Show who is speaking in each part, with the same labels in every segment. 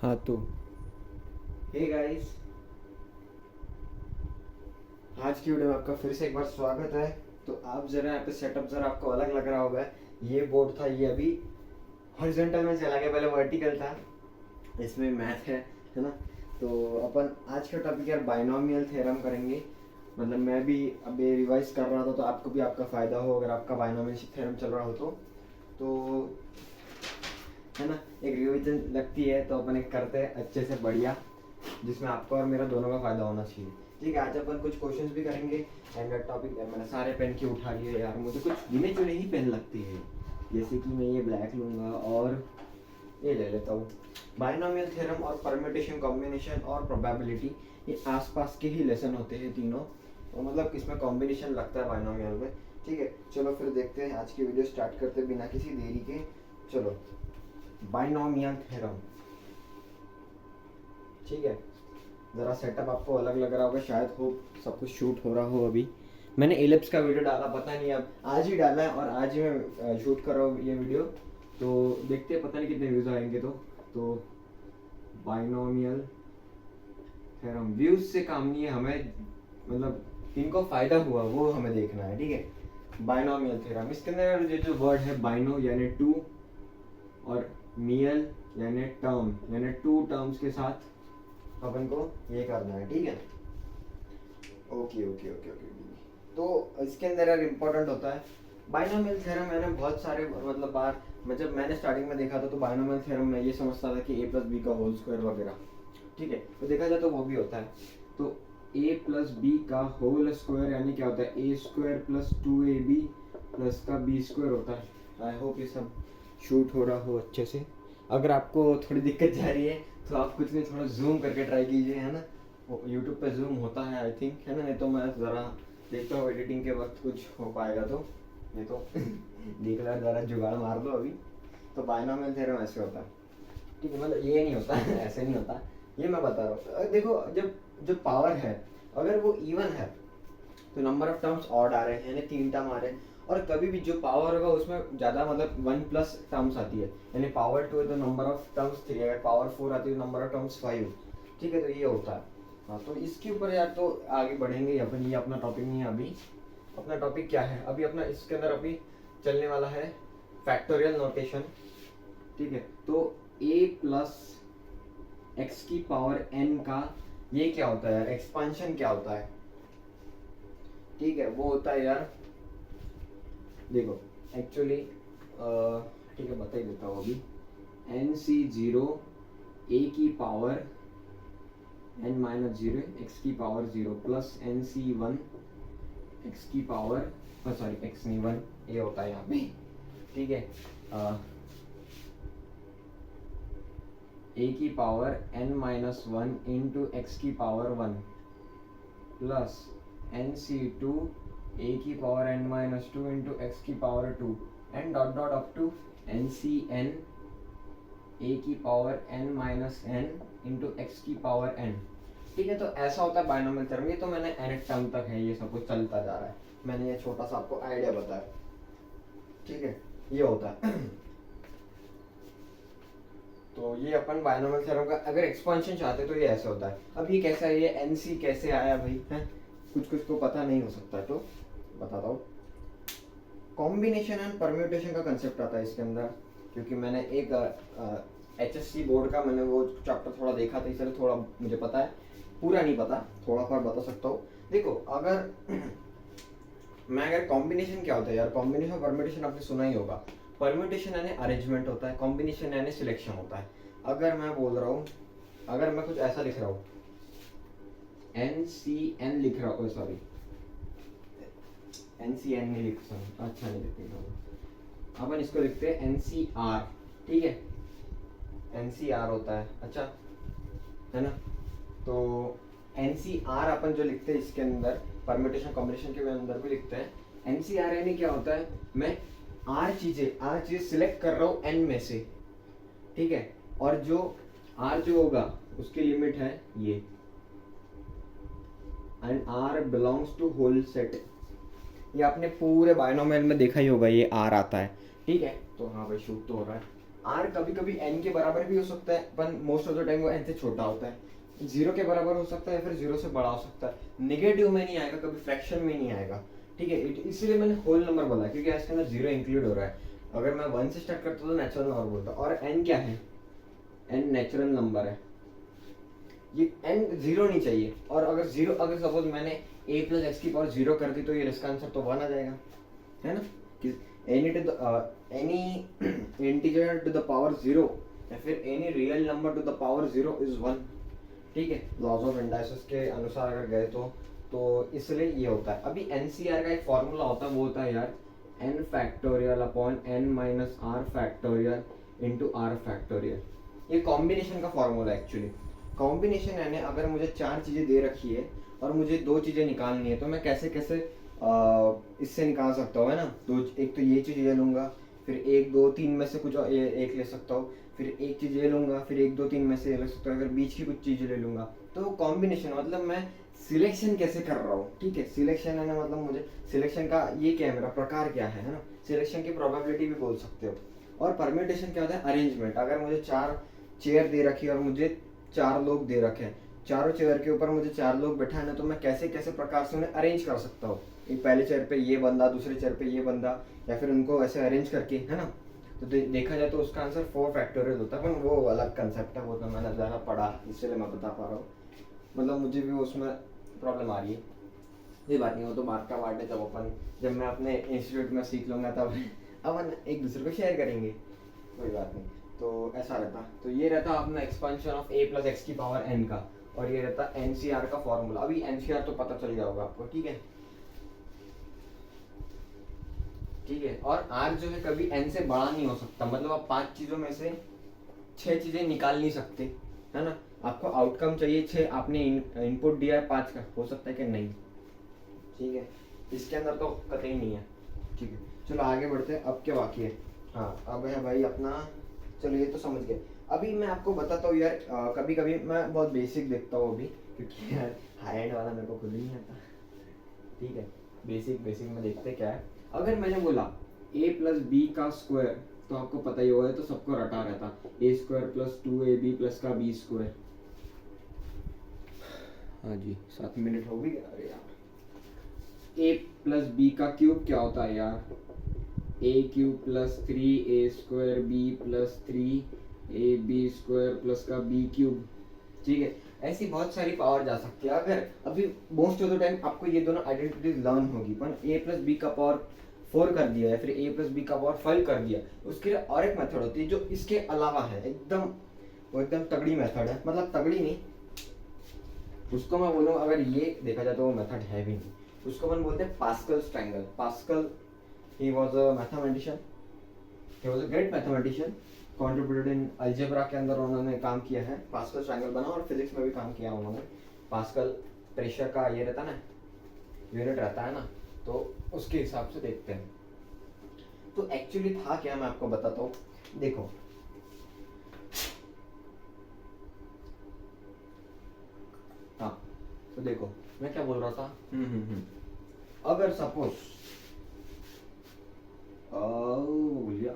Speaker 1: हाँ तो hey guys, आज की वीडियो में आपका फिर से एक बार स्वागत है। तो आप जरा यहाँ पे सेटअप जरा आपको अलग लग रहा होगा। ये बोर्ड था, ये अभी हॉरिजॉन्टल में चला गया, पहले वर्टिकल था। इसमें मैथ है ना। तो अपन आज का टॉपिक यार बाइनोमियल थ्योरम करेंगे। मतलब मैं भी अभी रिवाइज कर रहा था, तो आपको भी आपका फ़ायदा हो अगर आपका बाइनोमियल थ्योरम चल रहा हो तो है ना। एक रिविजन लगती है तो अपन एक करते हैं अच्छे से बढ़िया, जिसमें आपका और मेरा दोनों का फायदा होना चाहिए। ठीक है, आज अपन कुछ क्वेश्चंस भी करेंगे। एंड टॉपिक यार मैंने सारे पेन की उठा लिए यार, मुझे कुछ गिने चुने ही पेन लगती है। जैसे कि मैं ये ब्लैक लूँगा और ये ले लेता हूँ। बाइनोमियल थ्योरम और परम्यूटेशन, कॉम्बिनेशन और प्रोबेबिलिटी, ये आसपास के ही लेसन होते हैं तीनों। तो मतलब इसमें कॉम्बिनेशन लगता है बाइनोमियल में। ठीक है, चलो फिर देखते हैं, आज की वीडियो स्टार्ट करते बिना किसी देरी के। चलो, बाइनोमियल थ्योरम। ठीक है, ज़रा सेटअप आपको अलग लग रहा होगा, शायद हो सब कुछ शूट हो रहा हो। अभी मैंने एलिप्स का वीडियो डाला, पता नहीं अब आज ही डाला है और आज ही मैं शूट कर रहा हूँ ये वीडियो। तो देखते हैं, पता नहीं कितने व्यूज़ आएंगे। तो बाइनोमियल थ्योरम, व्यूज़ से काम नहीं है हमें, मतलब इनको फ़ायदा हुआ वो हमें देखना है। ठीक है, बाइनोमियल थ्योरम, इसके अंदर जो वर्ड है बाइनो यानी टू, और मियल यानी टर्म, यानी टू टर्म्स के साथ अपन को ये करना है। ठीक है, ओके ओके ओके ओके। तो इसके अंदर यार इम्पोर्टेंट होता है बाइनोमियल थ्योरम। मैंने बहुत सारे मतलब बार, जब मैंने स्टार्टिंग में देखा था तो बाइनोमियल थ्योरम में ये समझता था कि ए प्लस बी का होल स्क्वायर वगैरह। ठीक है, तो देखा जाए तो वो भी होता है। तो ए प्लस बी का होल स्क्वायर यानी क्या होता है, A square plus two A B plus का बी स्क्वायर होता है। आई होप ये सब शूट हो रहा हो अच्छे से। अगर आपको थोड़ी दिक्कत जा रही है तो आप कुछ नहीं, थोड़ा जूम करके ट्राई कीजिए, है ना। वो यूट्यूब पे जूम होता है आई थिंक, है ना। नहीं तो मैं ज़रा देखता हूँ एडिटिंग के वक्त कुछ हो पाएगा तो, नहीं तो देख लो, ज़रा जुगाड़ मार दो अभी। तो बाइनोमियल थ्योरम ऐसे होता है। ठीक है, मतलब ये नहीं होता ऐसे नहीं होता, ये मैं बता रहा हूँ। देखो, जब जो पावर है अगर वो इवन है तो नंबर ऑफ टर्म्स ऑड आ रहे हैं, यानी तीन टर्म आ रहे हैं। और कभी भी जो पावर होगा उसमें ज़्यादा, मतलब वन प्लस टर्म्स आती है, यानी पावर टू है तो नंबर ऑफ टर्म्स थ्री, अगर पावर फोर आती है तो नंबर ऑफ टर्म्स फाइव। ठीक है, तो ये होता है। हाँ, तो इसके ऊपर यार तो आगे बढ़ेंगे अपन, ये अपना टॉपिक नहीं है अभी। अपना टॉपिक क्या है अभी अपना, इसके अंदर अभी चलने वाला है फैक्टोरियल नोटेशन। ठीक है, तो a प्लस एक्स की पावर n का ये क्या होता है यार, एक्सपांशन क्या होता है। ठीक है, वो होता है यार, देखो एक्चुअली, ठीक है बता ही देता हूँ अभी। एन सी जीरो ए की power N minus zero X की power zero plus N C one X की पावर, सॉरी एक्स नहीं वन, ये होता है यहाँ पे। ठीक है, ए की power N minus one into X की power one plus N C two A की power N minus two into X की power two and dot dot up to N C N A की power N minus N into X की power N. ठीक है, तो ऐसा होता है बाइनोमियल थ्योरम। ये तो मैंने एन टर्म तक है, ये सब कुछ चलता जा रहा है, मैंने ये छोटा सा आपको आइडिया बताया। ठीक है, ये होता है। तो ये अपन बाइनोमियल थ्योरम का अगर एक्सपेंशन चाहते तो ये ऐसे होता है। अब ये कैसा है, ये एनसी कैसे आया भाई, है कुछ कुछ को पता नहीं हो सकता, तो बताता हूँ। कॉम्बिनेशन एंड परम्यूटेशन का कंसेप्ट आता है इसके अंदर, क्योंकि मैंने एक HSC बोर्ड का मैंने वो चैप्टर थोड़ा देखा था, इसलिए थोड़ा मुझे पता है, पूरा नहीं पता, थोड़ा बहुत बता सकता हूँ। देखो, अगर मैं अगर कॉम्बिनेशन क्या होता है यार, कॉम्बिनेशन परम्यूटेशन आपने सुना ही होगा। परम्यूटेशन यानी अरेंजमेंट होता है, कॉम्बिनेशन यानी सिलेक्शन होता है। अगर मैं बोल रहा हूँ, अगर मैं कुछ ऐसा लिख रहा हूँ, NCN लिख रहा हूँ, सॉरी NCN नहीं लिख सकता, अच्छा नहीं लिखते, अपन इसको लिखते हैं NCR। ठीक है, NCR होता है, अच्छा है ना। तो NCR अपन जो लिखते हैं इसके अंदर, परम्यूटेशन कॉम्बिनेशन के अंदर भी लिखते हैं। NCR यानी क्या होता है, मैं आर चीजें सिलेक्ट कर रहा हूँ n में से। ठीक है, और जो r जो होगा उसकी लिमिट है ये, and r belongs to whole set. ये आपने पूरे बाइनोमियल में देखा ही होगा, ये r आता है। ठीक है, तो हाँ भाई शूट तो हो रहा है। आर कभी कभी एन के बराबर भी हो सकता है, पर मोस्ट ऑफ द टाइम वो एन से छोटा होता है। जीरो के बराबर हो सकता है, फिर जीरो से बड़ा हो सकता है। नेगेटिव में नहीं आएगा, कभी फ्रैक्शन में नहीं आएगा, ठीक है। इसीलिए मैंने होल नंबर बोला, क्योंकि इसके अंदर जीरो इंक्लूड हो रहा है। अगर मैं वन से स्टार्ट करता तो नेचुरल नंबर बोलता। और एन क्या है? एन नेचुरल नंबर है, ये एन जीरो नहीं चाहिए। और अगर जीरो, अगर सपोज मैंने ए प्लस एक्स की पावर जीरो कर दी तो ये इसका आंसर तो वन आ जाएगा, है ना। कि any to the any integer to the power zero या फिर any real number to the power zero is one, ठीक है। लॉज ऑफ इंडाइसिस के अनुसार अगर गए तो इसलिए ये होता है। अभी एनसीआर का एक फॉर्मूला होता है, वो होता है यार n factorial upon n minus r factorial into are factorial. ये कॉम्बिनेशन का फॉर्मूला है एक्चुअली। कॉम्बिनेशन यानी अगर मुझे चार चीज़ें दे रखी है और मुझे दो चीज़ें निकालनी है, तो मैं कैसे कैसे इससे निकाल सकता हूँ, है ना। दो, एक तो ये चीज़ ले लूँगा, फिर एक दो तीन में से कुछ एक ले सकता हूँ, फिर एक चीज़ ले लूँगा, फिर एक दो तीन में से ले सकता हूँ, फिर बीच की कुछ चीज़ें ले लूँगा। तो कॉम्बिनेशन मतलब मैं सिलेक्शन कैसे कर रहा हूँ, ठीक है। सिलेक्शन है ना, मतलब मुझे सिलेक्शन का ये क्या है, मेरा प्रकार क्या है ना। सिलेक्शन की प्रोबेबिलिटी भी बोल सकते हो। और परम्यूटेशन क्या होता है? अरेंजमेंट। अगर मुझे चार चेयर दे रखी है और मुझे चार लोग दे रखे हैं, चारों चेयर के ऊपर मुझे चार लोग बैठाना है, तो मैं कैसे कैसे प्रकार से उन्हें अरेंज कर सकता हूँ। एक पहले चेयर पे ये बंदा, दूसरे चेयर पे ये बंदा, या फिर उनको ऐसे अरेंज करके, है ना। तो देखा जाए तो उसका आंसर 4 फैक्टोरियल होता है, पर वो अलग कंसेप्ट है, वो तो मैंने ज़्यादा पढ़ा इसलिए मैं बता पा रहा हूँ। मतलब मुझे भी उसमें प्रॉब्लम आ रही है, ये बात नहीं। वो तो बात का बात है, जब मैं अपने इंस्टीट्यूट में सीख लूँगा तब अपन एक दूसरे को शेयर करेंगे, कोई बात नहीं। तो ऐसा रहता। तो ये रहता अपना expansion of A plus x की पावर एन का, और ये रहता एनसीआर का फॉर्मूला। अभी एनसीआर तो पता चल गया होगा आपको, ठीक है, ठीक है। और आर जो है कभी एन से बड़ा नहीं हो सकता, मतलब आप 5 चीज़ों में से 6 चीज़ें निकाल नहीं सकते, है ना। आपको आउटकम चाहिए 6, आपने इनपुट दिया है 5 का, हो सकता है कि नहीं, ठीक है। इसके अंदर तो कतई नहीं है, ठीक है। चलो आगे बढ़ते हैं। अब क्या बाकी है? हाँ, अब है भाई अपना, चलो ये तो समझ गए। अभी मैं आपको बताता हूँ यार, कभी कभी मैं बहुत बेसिक देखता हूँ अभी, क्योंकि यार हाई एंड वाला मेरे को खुद ही नहीं आता, ठीक है। बेसिक बेसिक में देखते क्या है। अगर मैंने बोला a प्लस बी का स्क्वायर, तो आपको पता ही होगा, तो सबको रटा रहता, A square plus 2ab plus का बी स्क्वायर। हाँ जी, 7 मिनट हो गई। अरे यार, a प्लस बी का क्यूब क्या होता है यार? A cube plus 3a square B plus 3ab square plus का बी क्यूब, ठीक है। ऐसी बहुत सारी पावर जा सकती है। अगर अभी मोस्ट ऑफ द टाइम आपको ये दोनों आइडेंटिटीज लर्न होगी, पर ए प्लस बी का पावर 4 कर दिया या फिर ए प्लस बी का पावर 5 कर दिया, उसके लिए और एक मेथड होती है जो इसके अलावा है, एकदम वो एकदम तगड़ी मेथड है। मतलब तगड़ी नहीं, उसको मैं बोलूँ, अगर ये देखा जाए तो वो मेथड है भी नहीं। उसको अपन बोलते हैं Pascal's triangle. Pascal, he was a mathematician, he was a great mathematician, contributed in algebra के अंदर उन्होंने काम किया है। पास्कल ट्रायंगल बना, और फिजिक्स में भी काम किया उन्होंने। पास्कल प्रेशर का ये रहता ना, यूनिट रहता है ना, तो उसके हिसाब से देखते हैं। तो एक्चुअली था क्या, मैं आपको बताता हूँ। देखो, हाँ, तो देखो मैं क्या बोल रहा था। अगर सपोज भूलिया,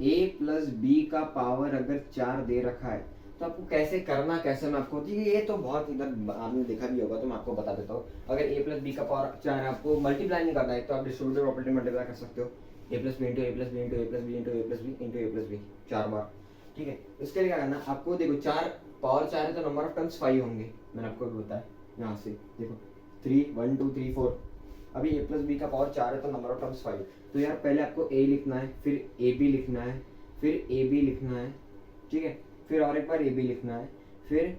Speaker 1: a प्लस बी का पावर अगर 4 दे रखा है, तो आपको कैसे करना, कैसे मैं आपको, ये तो बहुत इधर आपने देखा भी होगा, तो मैं आपको बता देता हूँ। अगर a प्लस बी का पावर 4 है, आपको मल्टीप्लाई नहीं करना है, तो आप डिस्ट्रीब्यूटिव प्रॉपर्टी मल्टीप्लाई कर सकते हो। a plus B into A plus B into A plus B into A plus B into A plus B 4 बार, ठीक है। इसके लिए क्या करना, आपको देखो 4 पावर 4 है, तो नंबर ऑफ टर्म्स 5 होंगे, मैंने आपको भी बताया। यहाँ से देखो 3 1 2 3 4, अभी a प्लस बी का पावर 4 है, तो नंबर ऑफ टर्म्स 5। तो यार पहले आपको a लिखना है, फिर ab लिखना है, फिर ab लिखना है, ठीक है, फिर और एक बार ab लिखना है, फिर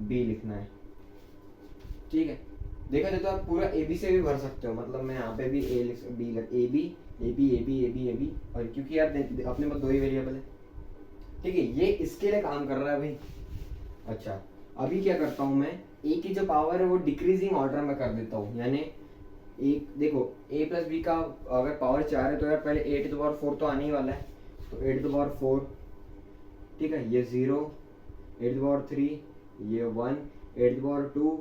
Speaker 1: b लिखना है, ठीक है। देखा जाए तो आप पूरा ab से भी भर सकते हो, मतलब मैं यहाँ पे भी ab, और क्योंकि यार अपने पास 2 ही वेरिएबल है, ठीक है। ये इसके लिए काम कर रहा है भाई। अच्छा, अभी क्या करता हूँ मैं, a की जो पावर है वो डिक्रीजिंग ऑर्डर में कर देता हूँ। यानी एक देखो, a प्लस बी का अगर पावर 4 है, तो यार पहले 8 टू पावर 4 तो आने ही वाला है, तो 8 टू पावर 4, ठीक है, ये 0, 8 टू पावर 3 ये 1, 8 टू पावर 2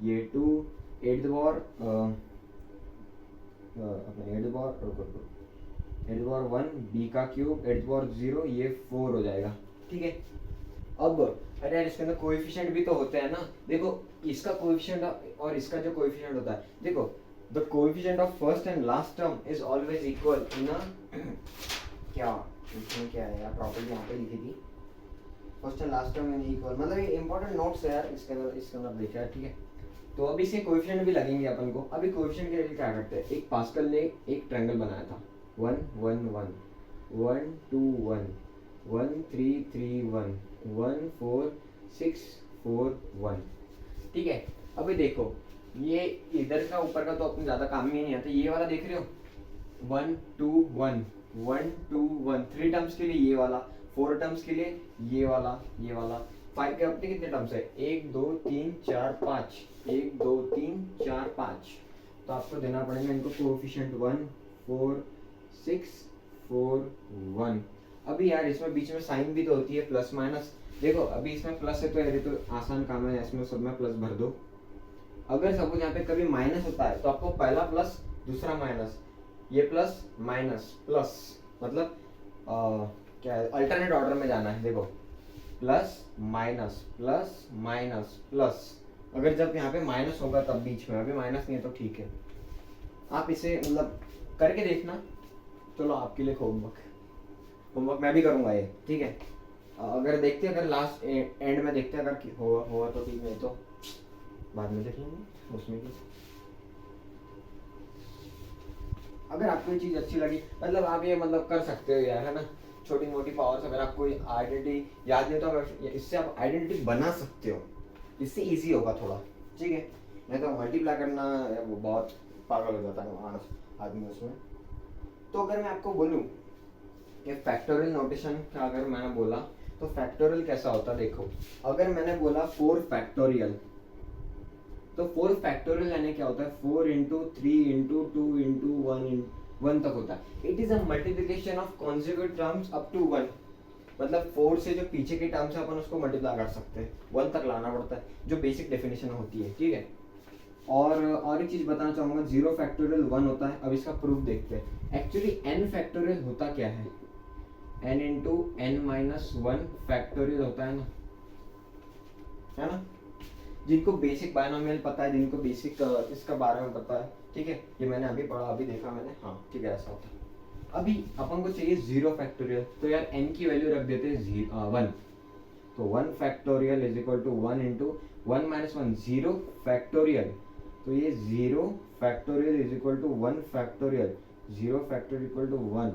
Speaker 1: ये 2, 8 टू पावर अपने 8 टू पावर 1 b का क्यूब 0 ये 4 हो जाएगा, ठीक है। अब अरे यार इसके अंदर कोएफिशिएंट भी तो होते हैं ना, देखो इसका कोएफिशिएंट और इसका जो कोएफिशिएंट होता है, देखो the coefficient of first and last term is always equal in a क्या इसमें क्या है यार, प्रॉपर्टी यहाँ पे लिखी थी, first and last term in equal, मतलब ये इंपॉर्टेंट नोट्स है यार, इसके अंदर देखा है, ठीक है। तो अभी इसके कोएफिशिएंट भी लगेंगे अपन को। अभी कोएफिशिएंट के लिए क्या करते हैं, एक पास्कल ने एक ट्रायंगल बनाया था 1 1 1 1 2 1 1 3 3 1 1 4 6 4 1, ठीक है। अभी देखो ये इधर का ऊपर का तो अपने ज्यादा काम में नहीं आता, ये वाला देख रहे हो 1 2 1 1 2 1 3 टर्म्स के लिए ये वाला, 4 टर्म्स के लिए ये वाला, ये वाला 5 के अपने कितने टर्म्स है 1 2 3 4 5 1 2 3 4 5, तो आपको देना पड़ेगा इनको कोएफिशिएंट 1 4 6 4 1। अभी यार इसमें बीच में साइन भी तो होती है प्लस माइनस, देखो अभी इसमें प्लस है तो ये तो आसान काम है, इसमें सब में प्लस भर दो। अगर सपोज यहाँ पे कभी माइनस होता है तो आपको पहला प्लस दूसरा माइनस, ये प्लस माइनस प्लस, मतलब क्या है अल्टरनेट ऑर्डर में जाना है, देखो plus minus plus minus plus, अगर जब यहाँ पे माइनस होगा तब बीच में, अभी माइनस नहीं है तो ठीक है। आप इसे मतलब करके देखना, चलो आपके लिए होमवर्क मैं भी करूँगा ये, ठीक है। अगर देखते अगर लास्ट एंड में देखते अगर हुआ तो ठीक, नहीं तो बाद में देख लेंगे उसमें भी। अगर आपको ये चीज़ अच्छी लगी, मतलब आप ये मतलब कर सकते हो यार, है ना, छोटी मोटी पावर्स, अगर आपको आइडेंटिटी याद नहीं तो इससे आप आइडेंटिटी बना सकते हो, इससे इजी होगा थोड़ा, ठीक है। नहीं तो मल्टीप्लाई करना वो बहुत पागल हो जाता है मानस आदमी उसमें। तो अगर मैं आपको बोलूँ कि फैक्टोरियल नोटेशन का अगर मैंने बोला तो फैक्टोरियल कैसा होता है, देखो अगर मैंने बोला 4 फैक्टोरियल, तो 4 फैक्टोरियल यानी क्या होता है 4 इंटू 3 इंटू 2 इंटू 1 तक होता है। It is a multiplication of conjugate terms up to 1, मतलब 4 से जो पीछे के टर्म्स है अपन उसको मल्टीप्लाई कर सकते हैं, 1 तक लाना पड़ता है, जो बेसिक डेफिनेशन होती है, ठीक है। और एक चीज बताना चाहूंगा, 0 फैक्टोरियल 1 होता है। अब इसका प्रूफ देखते हैं। एक्चुअली n फैक्टोरियल होता क्या है, n into n minus 1 factorial होता है ना। जिनको बेसिक बायनोमियल पता है, जिनको बेसिक इसका बारे में पता है, ठीक है, ये मैंने अभी पढ़ा, अभी देखा मैंने, हाँ ठीक है ऐसा होता है। अभी अपन को चाहिए 0 फैक्टोरियल, तो यार n की वैल्यू रख देते हैं 1, तो 1 factorial is equal to 1 into 1 minus 1 0 factorial, तो ये 0 factorial is equal to 1 factorial, 0 factorial equal to 1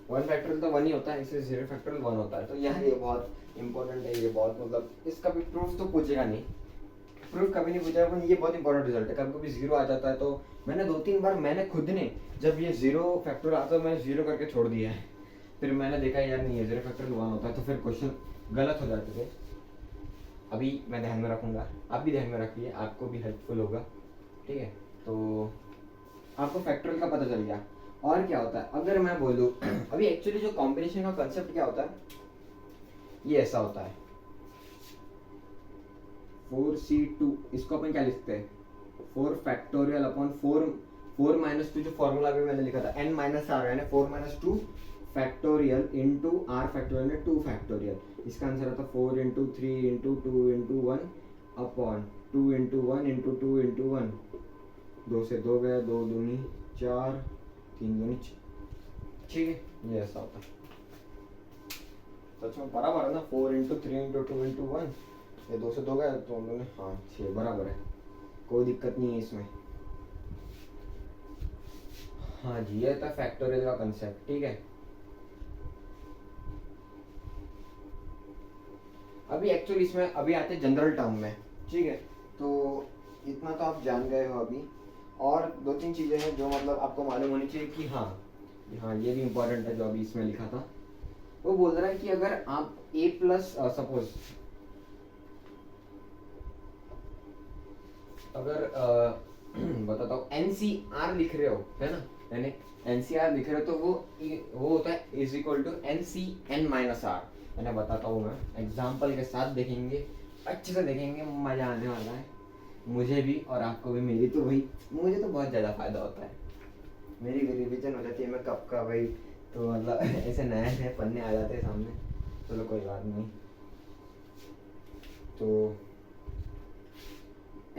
Speaker 1: factorial तो 1 ही होता है, इससे 0 फैक्टोरियल 1 होता है। तो यार ये बहुत इंपॉर्टेंट है, ये बहुत मतलब इसका भी प्रूफ तो पूछेगा नहीं, प्रूफ कभी नहीं पूछेगा, पर ये बहुत इंपॉर्टेंट रिजल्ट है। कभी कभी 0 आ जाता है, तो मैंने 2-3 बार मैंने खुद ने जब ये 0 फैक्टोरियल आता है मैंने 0 करके छोड़ दिया है, फिर मैंने देखा यार नहीं है 0 फैक्टोरियल 1 होता है, तो फिर क्वेश्चन गलत हो जाते थे। अभी मैं ध्यान में रखूंगा, आप भी ध्यान में रखिए, आपको भी हेल्पफुल होगा, ठीक है। तो आपको फैक्टोरियल का पता चल गया। और क्या होता है अगर मैं बोलूँ अभी एक्चुअली जो कॉम्बिनेशन का कंसेप्ट क्या होता है, ये ऐसा होता है 4c2, इसको अपन क्या लिखते हैं 4 फैक्टोरियल अपॉन 4 माइनस 2, जो फॉर्मूला भी मैंने लिखा था n माइनस आर यानी 4 minus 2 factorial into are factorial में 2 फैक्टोरियल, इसका आंसर आता है 4 into 3 into 2 into 1 upon 2 into 1 into 2 into 1, 2 से 2 गया, 2 दूनी 4 3 दूनी, ठीक है, ये ऐसा होता है। सच में बराबर है ना, 4 इंटू 3 इंटू 2 इंटू 1, ये 2 से 2 गया तो हम लोग हाँ 6 बराबर है, कोई दिक्कत नहीं है इसमें। हाँ जी ये था फैक्टोरियल का कंसेप्ट, ठीक है। अभी एक्चुअली इसमें अभी आते हैं जनरल टर्म में, ठीक है। तो इतना तो आप जान गए हो अभी, और 2-3 चीज़ें हैं जो मतलब आपको मालूम होनी चाहिए कि हाँ ये भी इम्पोर्टेंट है जो अभी इसमें लिखा था। वो बोल रहा है कि अगर आप a प्लस सपोज अगर बताता हूँ NCR लिख रहे हो, है ना, यानी NCR लिख रहे हो तो वो होता है is equal to NCN minus R. मैंने बताता हूँ, मैं एग्जाम्पल के साथ देखेंगे, अच्छे से देखेंगे, मजा आने वाला है मुझे भी और आपको भी। मेरी तो भाई मुझे तो बहुत ज़्यादा फायदा होता है, मेरी भी रिवीजन हो जाती है, मैं कब का भाई, तो मतलब ऐसे नए नए पन्ने आ जाते हैं सामने। चलो कोई बात नहीं। तो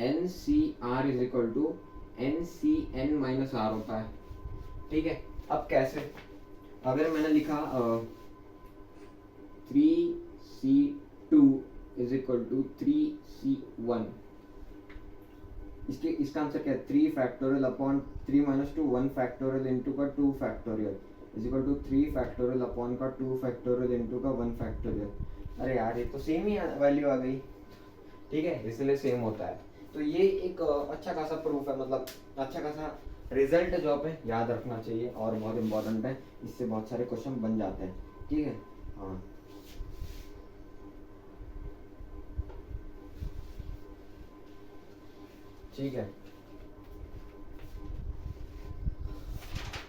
Speaker 1: N C R is equal to N C N minus R होता है, ठीक है। अब कैसे, अगर मैंने लिखा 3C2 is equal to 3C1, इसका आंसर क्या है, 3 factorial upon 3 minus 2 1 factorial into का 2 factorial is equal to 3 factorial upon का 2 फैक्टोरियल इंटू का 1 फैक्टोरियल। अरे यार ये तो सेम ही वैल्यू आ गई, ठीक है, इसलिए सेम होता है। तो ये एक अच्छा खासा प्रूफ है, मतलब अच्छा खासा रिजल्ट जो पे याद रखना चाहिए और बहुत इंपॉर्टेंट है, इससे बहुत सारे क्वेश्चन बन जाते हैं, ठीक है। हाँ ठीक है।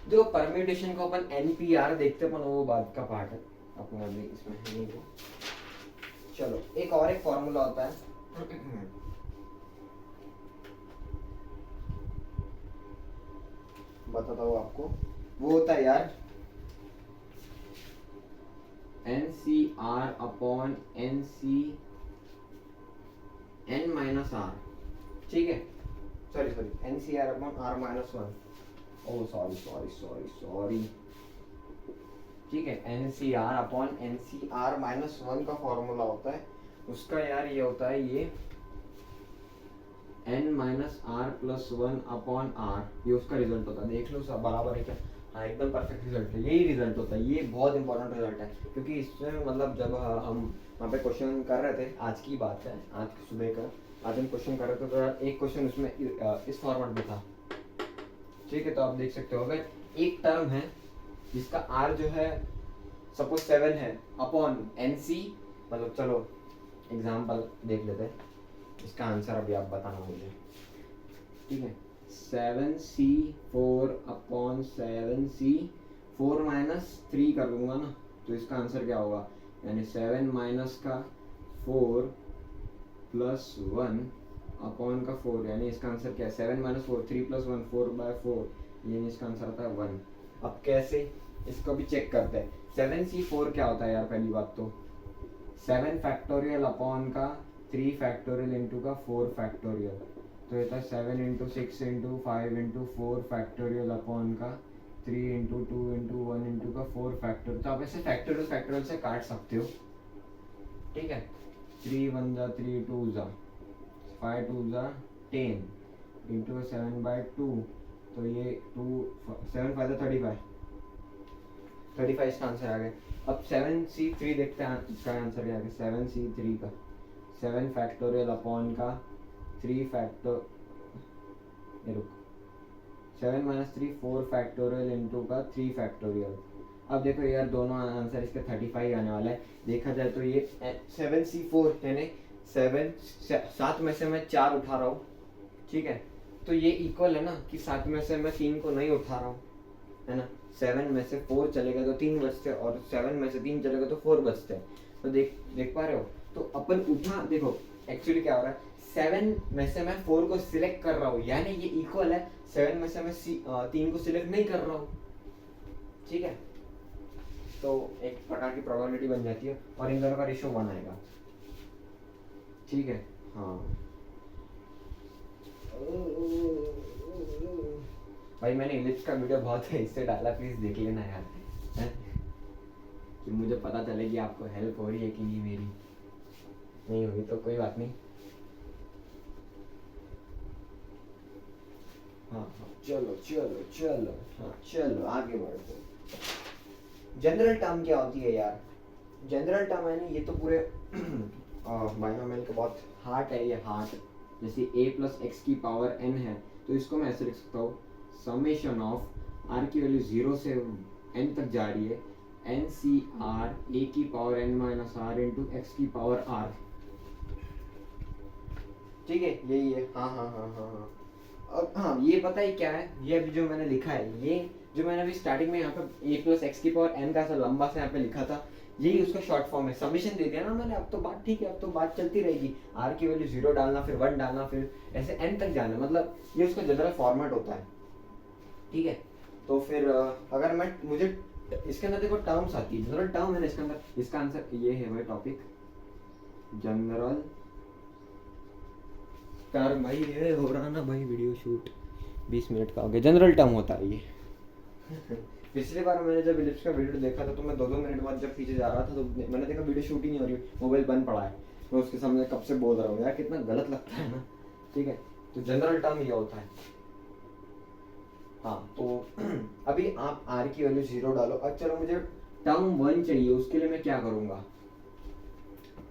Speaker 1: जो परम्यूटेशन को अपन NPR देखते अपन, वो बात का पार्ट है अपना, अभी इसमें है नहीं वो। चलो एक और एक फॉर्मूला होता है बताता हूँ आपको, वो होता है यार NCR upon NCN minus R, ठीक है। Sorry NCR upon R minus 1, ओ सॉरी, ठीक है। NCR अपॉन NCR माइनस 1 का फॉर्मूला होता है उसका यार, ये होता है ये n minus R plus 1 upon R, ये उसका रिजल्ट होता है। देख लो सब बराबर है क्या, हाँ एकदम परफेक्ट रिजल्ट है, यही रिजल्ट होता है। ये बहुत इंपॉर्टेंट रिजल्ट है, क्योंकि इसमें मतलब जब हम वहाँ पे क्वेश्चन कर रहे थे, आज की बात है, आज सुबह का, आज हम क्वेश्चन कर रहे थे, तो यार एक क्वेश्चन उसमें इस फॉर्मेट में था, ठीक है। तो आप देख सकते हो, अगर एक टर्म है जिसका आर जो है सपोज 7 है अपॉन NC, मतलब चलो एग्जाम्पल देख लेते हैं, इसका आंसर अभी आप बताना मुझे, ठीक है। 7C4 अपॉन 7C 4 माइनस 3 कर दूंगा ना, तो इसका आंसर क्या होगा, यानी 7 माइनस का 4 प्लस 1 अपॉन का 4, यानी इसका आंसर क्या है, 7 माइनस 4 3 प्लस 1 4/4, यानी इसका आंसर आता है 1। अब कैसे, इसको भी चेक करते हैं। 7C4 क्या होता है यार, पहली बात तो 7 फैक्टोरियल अपॉन का 3 फैक्टोरियल इंटू का 4 फैक्टोरियल, तो ये था 7 into 6 into 5 into 4 factorial upon का 3 इंटू 2 इंटू 1 इंटू का 4 फैक्टोरियल। तो आप ऐसे फैक्टोरियल से काट सकते हो, ठीक है। 3 1 जा 3 2 जा 5 2 जा 10 इंटू 7/2, तो ये 2 7 5 जा 35 इसका आंसर आ गया। अब 7C3 देखते हैं, इसका आंसर क्या है, 7C3 का 7 फैक्टोरियल अपॉन का 3 फैक्टो, ये रुक, 7 माइनस 3 4 फैक्टोरियल इंटू का 3 फैक्टोरियल। अब देखो यार दोनों आंसर इसके 35 आने वाला है। देखा जाए तो ये 7C4 यानी 7 में से मैं 4 उठा रहा हूँ, ठीक है। तो ये इक्वल है ना कि 7 में से मैं 3 को नहीं उठा रहा हूँ, है ना। 7 में से 4 चलेगा तो 3 बचते हैं, और 7 में से 3 चलेगा तो 4 बचते हैं। तो देख पा रहे हो, तो अपन उठा, देखो एक्चुअली क्या हो रहा है, 7 में से मैं 4 को सिलेक्ट कर रहा हूँ, यानी ये इक्वल है 7 में से मैं 3 को सिलेक्ट नहीं कर रहा हूँ, ठीक है। तो एक प्रकार की प्रोबेबिलिटी बन जाती है, और इन दोनों का रेशियो 1 आएगा, ठीक है। हाँ भाई मैंने इलिप्स का वीडियो बहुत है इससे डाला, प्लीज देख लेना यार, है? कि मुझे पता चले कि आपको हेल्प हो रही है कि नहीं, मेरी नहीं होगी तो कोई बात नहीं। हाँ चलो हाँ चलो आगे बढ़ते। जनरल टर्म क्या होती है यार, जनरल टर्म है ना, ये तो पूरे बाइनोमियल का बहुत हार्ट है, ये हार्ट। जैसे a प्लस एक्स की पावर n है, तो इसको मैं ऐसे लिख सकता हूँ, समेशन ऑफ r की वैल्यू 0 से n तक जा रही है, NCR a की power n minus r into X की पावर r, ठीक है, यही है। हाँ। अब हाँ ये पता है क्या है, ये अभी जो मैंने लिखा है, ये जो मैंने अभी स्टार्टिंग में यहाँ पे a प्लस एक्स की पावर n का ऐसा लंबा सा यहाँ पे लिखा था, यही उसका शॉर्ट फॉर्म है। समीशन दे दिया ना मैंने, अब तो बात ठीक है, अब तो बात चलती रहेगी। r की वैल्यू 0 डालना, फिर 1 डालना, फिर ऐसे n तक जाना, मतलब ये उसका जनरल फॉर्मेट होता है, ठीक है। तो फिर अगर मैं मुझे इसके अंदर देखो टर्म्स आती है, जनरल टर्म है ना इसके अंदर, इसका आंसर ये है भाई टॉपिक जनरल टर्म। भाई ये हो रहा ना भाई वीडियो शूट 20 मिनट का हो गया, जनरल टर्म होता है ये। पिछली बार मैंने जब इलिप्स का वीडियो देखा था तो मैं 2-2 मिनट बाद जब पीछे जा रहा था तो मैंने देखा वीडियो शूट ही नहीं हो रही, मोबाइल बंद पड़ा है। मैं उसके सामने कब से बोल रहा हूँ यार, कितना गलत लगता है ना। ठीक है, तो जनरल टर्म ये होता है। हाँ तो अभी आप आर की वैल्यू 0 डालो। अब चलो मुझे टर्म 1 चाहिए, उसके लिए मैं क्या करूँगा।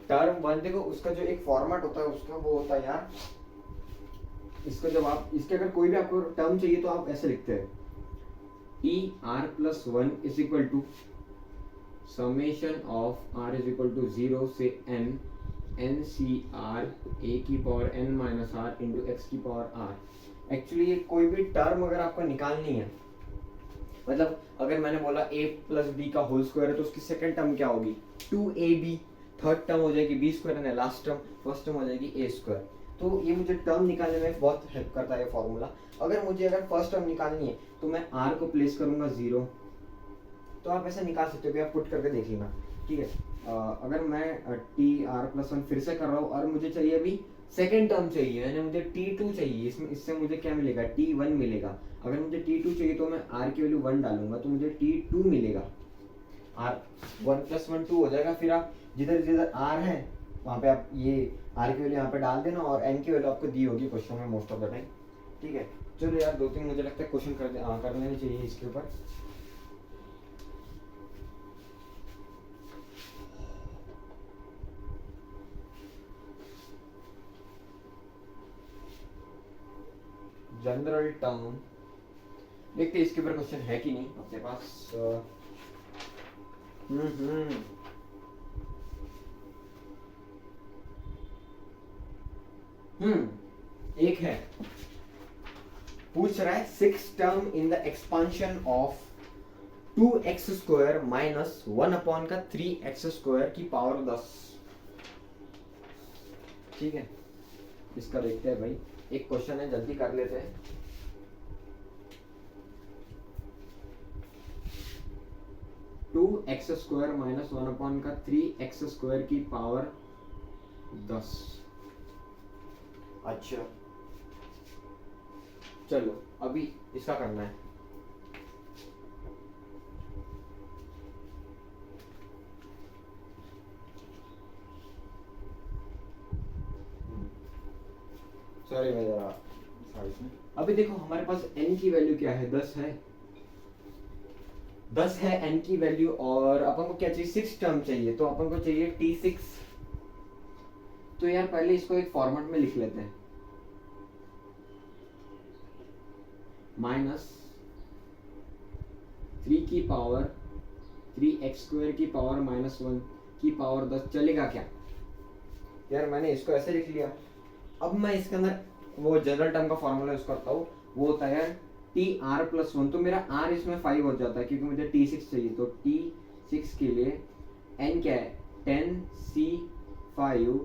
Speaker 1: टर्म 1 देखो उसका जो एक फॉर्मेट होता है उसका वो होता है यार, इसको जब आप इसके अगर कोई भी आपको टर्म चाहिए तो आप ऐसे लिखते हैं E R plus 1 is equal to summation of R is equal to 0 से N N C R A की power N minus R into X की पावर आर। एक्चुअली ये कोई भी टर्म अगर आपको निकालनी है, मतलब अगर मैंने बोला a प्लस बी का होल स्क्वायर है तो उसकी सेकंड टर्म क्या होगी 2ab, थर्ड टर्म हो जाएगी बी स्क्वायर, है लास्ट टर्म फर्स्ट टर्म हो जाएगी ए स्क्वायर। तो ये मुझे टर्म निकालने में बहुत हेल्प करता है फॉर्मूला। अगर फर्स्ट टर्म निकालनी है तो मैं r को प्लेस करूंगा 0, तो आप ऐसे निकाल सकते हो, आप पुट करके देख लेना। ठीक है, अगर मैं टी आर प्लस 1 फिर से कर रहा हूँ और मुझे चाहिए अभी सेकेंड टर्म चाहिए, यानी मुझे t2 चाहिए, इसमें इससे मुझे क्या मिलेगा t1 मिलेगा। अगर मुझे t2 चाहिए तो मैं r की वैल्यू 1 डालूंगा तो मुझे t2 मिलेगा। r 1 प्लस 1 2 हो जाएगा। फिर आप जिधर जिधर r है वहाँ पे आप ये r की वैल्यू यहाँ पे डाल देना और n की वैल्यू आपको दी होगी क्वेश्चन में मोस्ट ऑफ द टाइम। ठीक है, चलो यार 2-3 मुझे लगता है क्वेश्चन कर लेने चाहिए इसके ऊपर। जनरल टर्म देखते हैं इसके ऊपर क्वेश्चन है कि नहीं आपके पास। एक है, पूछ रहा है 6 term in the expansion of 2x square minus 1 upon का 3x स्क्वायर की पावर 10। ठीक है, इसका देखते हैं भाई, एक क्वेश्चन है जल्दी कर लेते हैं। Two X square minus 1 upon का 3x स्क्वायर की पावर 10। अच्छा चलो अभी इसका करना है। सॉरी मैं जरा अभी देखो हमारे पास n की वैल्यू क्या है 10 है, 10 है n की वैल्यू, और अपन को क्या चाहिए 6 टर्म चाहिए, तो अपन को चाहिए t6। तो यार पहले इसको एक फॉर्मेट में लिख लेते हैं, माइनस 3 की पावर 3x स्क्वायर की पावर माइनस 1 की पावर 10 चलेगा क्या। यार मैंने इसको ऐसे लिख लिया। अब मैं इसके अंदर वो जनरल टर्म का फॉर्मूला यूज करता हूँ, वो होता है टी आर प्लस 1। तो मेरा r इसमें 5 हो जाता है क्योंकि मुझे t6 चाहिए। तो t6 के लिए n क्या है 10c5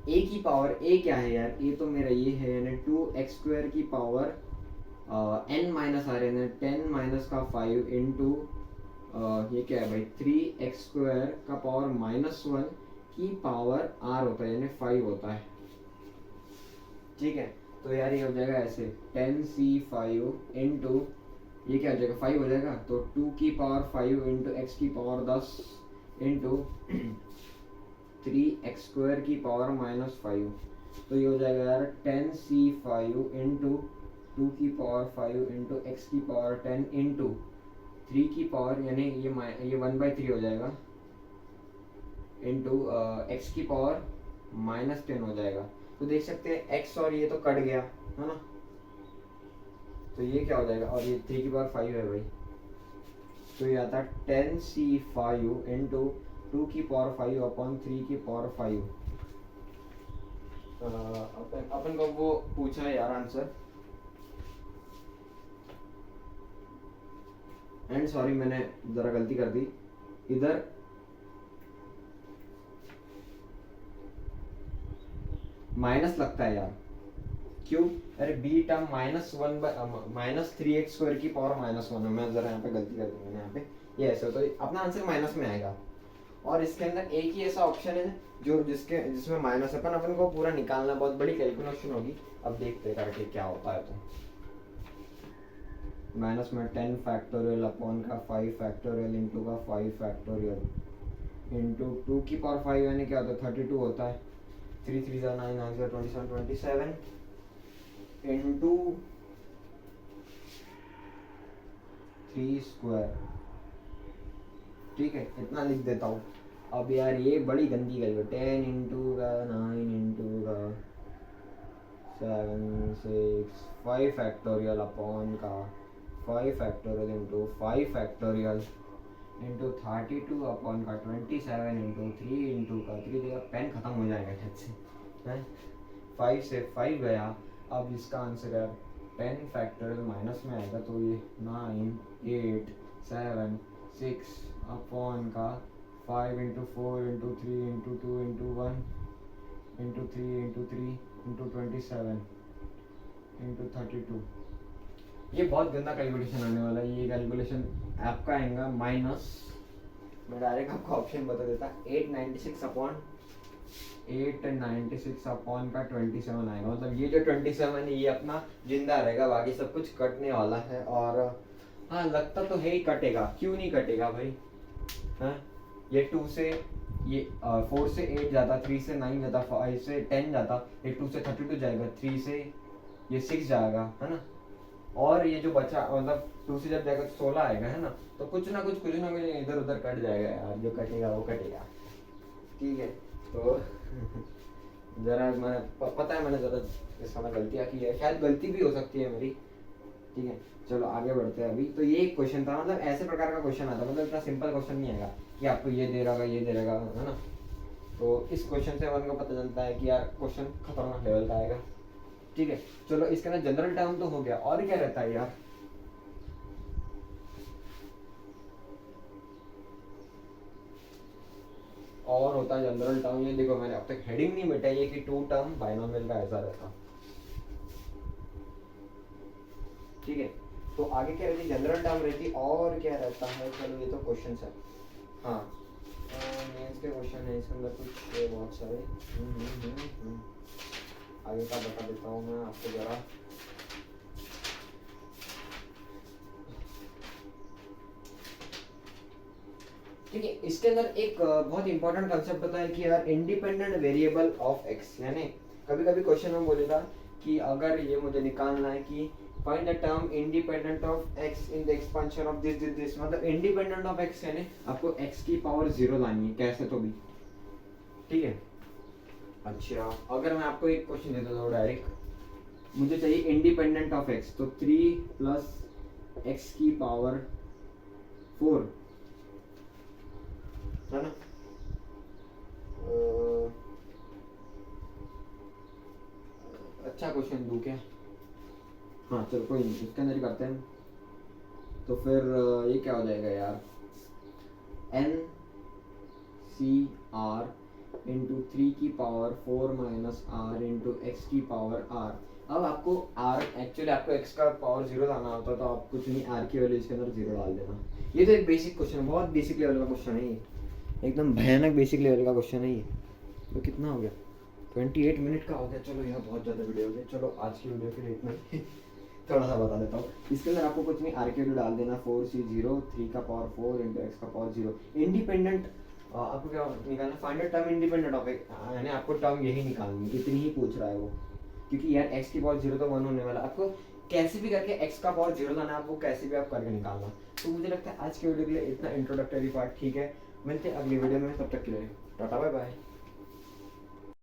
Speaker 1: a की पावर a क्या है यार, a तो मेरा ये है यानी 2x स्क्वायर की पावर n माइनस आर यानी 10 माइनस का 5 इंटू ये क्या है भाई 3x स्क्वायर का पावर माइनस 1 की पावर r होता है यानी 5 होता है। ठीक है, तो यार ये हो जाएगा ऐसे 10c5 इंटू ये क्या हो जाएगा 5 हो जाएगा, तो 2 की पावर 5 इंटू एक्स की पावर 10 इंटू 3x स्क्वायर की पावर माइनस 5। तो ये हो जाएगा यार 10c5 इंटू 2 की पावर 5 इंटू एक्स की पावर 10 इंटू 3 की पावर यानी ये 1/3 हो जाएगा इंटू एक्स की पावर माइनस 10 हो जाएगा। तो देख सकते हैं x और ये तो कट गया है ना, तो ये क्या हो जाएगा, और ये 3 की पावर 5 है भाई, तो ये आता है 10c5 इंटू 2 की पावर 5 अपॉन 3 की पावर 5। अपन को वो पूछा है यार आंसर, एंड सॉरी मैंने जरा गलती कर दी, इधर माइनस लगता है यार, क्यों? अरे बी टर्म -3x² की पावर -1 है। मैं जरा यहाँ पे गलती कर दूंगा यहाँ पे, ये ऐसे हो तो अपना आंसर माइनस में आएगा। और इसके अंदर एक ही ऐसा ऑप्शन है जो जिसमें माइनस है, अपन को पूरा निकालना, बहुत बड़ी कैलकुलेशन होगी। अब देखते हैं करके क्या होता है। तो माइनस में 10 फैक्टोरियल अपॉन का 5 फैक्टोरियल इंटू का 5 फैक्टोरियल इंटू 2 की पावर 5 यानी क्या होता है 32 होता है। 3 3 9 9 27 27 इंटू 3 स्क्वायर। ठीक है, इतना लिख देता हूँ। अब यार ये बड़ी गंदी गल है। 10 इंटू का 9 इंटू का 7 6 5 फैक्टोरियल अपॉन का 5 factorial into 5 factorial into 32 upon का 27 इंटू 3 इंटू का 3 देगा। पेन खत्म हो जाएगा छत से है। 5 से 5 गया। अब इसका आंसर है 10 फैक्टोरियल माइनस में आएगा तो ये 9 8 7 6 अपॉन का 5 into 4 into 3 into 2 into 1 into 3 into 3 into 27 into 32। ये बहुत गंदा कैलकुलेशन आने वाला है। ये कैलकुलेशन आपका आएगा माइनस, मैं डायरेक्ट आपको ऑप्शन बता देता, 896 अपॉन का 27 आएगा। मतलब ये जो 27 है ये अपना जिंदा रहेगा, बाकी सब कुछ कटने वाला है। और हाँ लगता तो है ही कटेगा, क्यों नहीं कटेगा भाई। हाँ ये 2 से ये 4 से 8 जाता, 3 से 9 जाता, 5 से 10 जाता, ये 2 से 32 जाएगा, 3 से ये 6 जाएगा है ना। और ये जो बचा मतलब 2 से जब जाएगा तो 16 आएगा है ना। तो कुछ ना कुछ इधर उधर कट जाएगा यार, जो कटेगा वो कटेगा। ठीक है तो जरा मैं पता है मैंने ज़रा इस समय गलतियाँ की है, शायद गलती भी हो सकती है मेरी। ठीक है चलो आगे बढ़ते हैं। अभी तो ये एक क्वेश्चन था, मतलब ऐसे प्रकार का क्वेश्चन आता, मतलब इतना सिंपल क्वेश्चन नहीं आएगा कि आपको ये दे रहा ये दे रहेगा है ना। तो इस क्वेश्चन से अपन को पता चलता है कि यार क्वेश्चन खतरनाक लेवल का आएगा। ठीक है चलो इसके अंदर जनरल टर्म तो हो गया, और क्या रहता है यार। और होता है जनरल टर्म, ये देखो मैंने अब तक हेडिंग नहीं मिटाई है कि 2 टर्म बाइनोमियल का ऐसा रहता। ठीक है तो आगे क्या रहती, जनरल टर्म रहती, और क्या रहता है। चलो ये तो क्वेश्चन है। हाँ मेंस के क्वेश्चन है इसके अंदर कुछ बहुत सारे। आगे का बता देता हूँ मैं आपको जरा। ठीक है इसके अंदर एक बहुत इंपॉर्टेंट कंसेप्ट होता है कि यार इंडिपेंडेंट वेरिएबल ऑफ एक्स, यानी कभी कभी क्वेश्चन में बोलेगा कि अगर ये मुझे निकालना है कि find the term independent of x in the expansion of this, मतलब इंडिपेंडेंट ऑफ एक्स यानी आपको एक्स की पावर 0 लानी है कैसे तो भी। ठीक है अच्छा अगर मैं आपको एक क्वेश्चन देता हूँ डायरेक्ट, मुझे चाहिए इंडिपेंडेंट ऑफ एक्स, तो 3 + x की पावर 4 है ना। अच्छा क्वेश्चन दूं क्या? हाँ चलो कोई नहीं, इसके अंदर ही करते हैं। तो फिर ये क्या हो जाएगा यार, NCR इंटू 3 की पावर 4 - R इंटू एक्स की पावर R। अब आपको R एक्चुअली आपको x का पावर 0 लाना होता तो आप कुछ नहीं R की वैल्यू इसके अंदर 0 डाल देना। ये तो एक बेसिक क्वेश्चन है, बहुत बेसिक लेवल का क्वेश्चन है ये, एकदम भयानक बेसिक लेवल का क्वेश्चन है ये। तो कितना हो गया 28 मिनट का हो गया। चलो यार बहुत ज़्यादा वीडियो हो गया। चलो आज की वीडियो के लिए इतना ही थोड़ा सा बता देता हूँ। इसके अंदर आपको कुछ नहीं R की वैल्यू डाल देना 4C0 3 का पावर 4 इंटू एक्स का पावर 0। इंडिपेंडेंट आपको क्या निकालना, find the term independent of x, यानी आपको टर्म यही निकालनी, इतनी ही पूछ रहा है वो, क्योंकि यार x की पावर 0 तो 1 होने वाला। आपको कैसे भी करके x का पावर 0 लाना है, आपको कैसे भी आप करके निकालना। तो मुझे लगता है आज के वीडियो के लिए इतना इंट्रोडक्टरी पार्ट ठीक है। मिलते हैं अगली वीडियो में, तब तक के लिए टाटा बाय बाय।